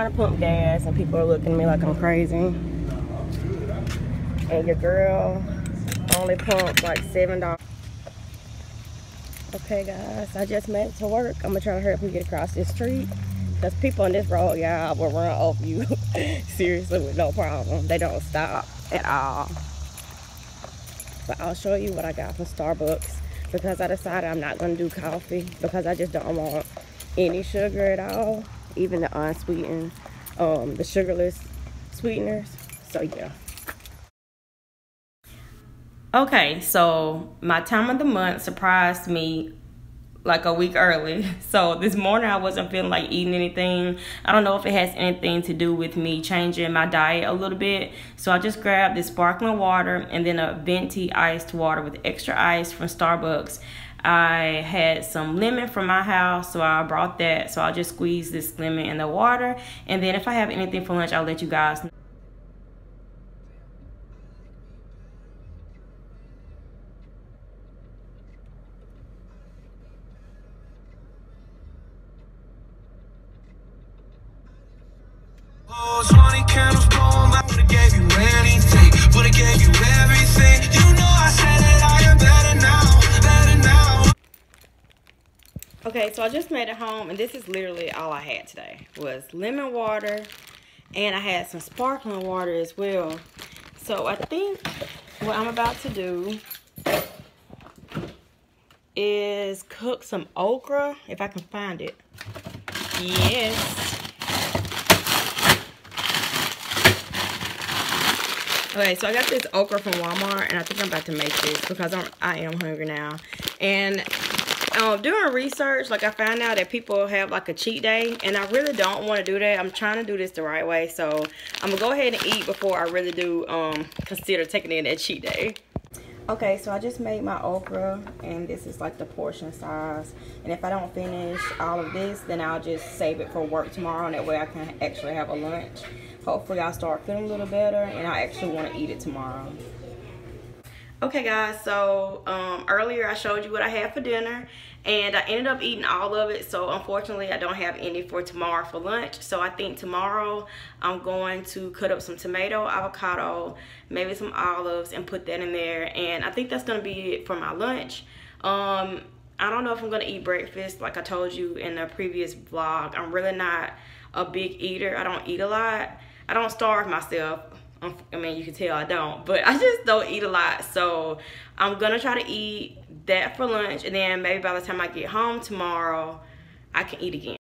trying to pump gas and people are looking at me like I'm crazy. And your girl only pumped like $7. Okay guys, I just made it to work. I'm gonna try to hurry up and get across this street because people on this road, y'all, will run over you seriously with no problem. They don't stop at all. But I'll show you what I got from Starbucks because I decided I'm not gonna do coffee because I just don't want any sugar at all, even the unsweetened, the sugarless sweeteners. So yeah. Okay, so my time of the month surprised me like a week early. So this morning I wasn't feeling like eating anything. I don't know if it has anything to do with me changing my diet a little bit. So I just grabbed this sparkling water and then a venti iced water with extra ice from Starbucks. I had some lemon from my house, so I brought that. So I'll just squeeze this lemon in the water, and then if I have anything for lunch, I'll let you guys know. Oh, 20 candles blown, I would've gave you anything, would've gave you everything. You know I said that I am better now. Okay, so I just made it home, and this is literally all I had today was lemon water, and I had some sparkling water as well. So I think what I'm about to do is cook some okra, if I can find it. Yes. Okay, so I got this okra from Walmart, and I think I'm about to make this because I am hungry now. And doing research, like I found out that people have like a cheat day, and I really don't want to do that. I'm trying to do this the right way, so I'm gonna go ahead and eat before I really do consider taking in that cheat day. Okay, so I just made my okra, and this is like the portion size. And if I don't finish all of this, then I'll just save it for work tomorrow, and that way I can actually have a lunch. Hopefully I'll start feeling a little better, and I actually want to eat it tomorrow. Okay guys, so earlier I showed you what I had for dinner, and I ended up eating all of it. So unfortunately I don't have any for tomorrow for lunch. So I think tomorrow I'm going to cut up some tomato, avocado, maybe some olives, and put that in there. And I think that's going to be it for my lunch. I don't know if I'm going to eat breakfast like I told you in the previous vlog. I'm really not a big eater. I don't eat a lot. I don't starve myself. I mean, you can tell I don't, but I just don't eat a lot. So I'm gonna try to eat that for lunch, and then maybe by the time I get home tomorrow, I can eat again.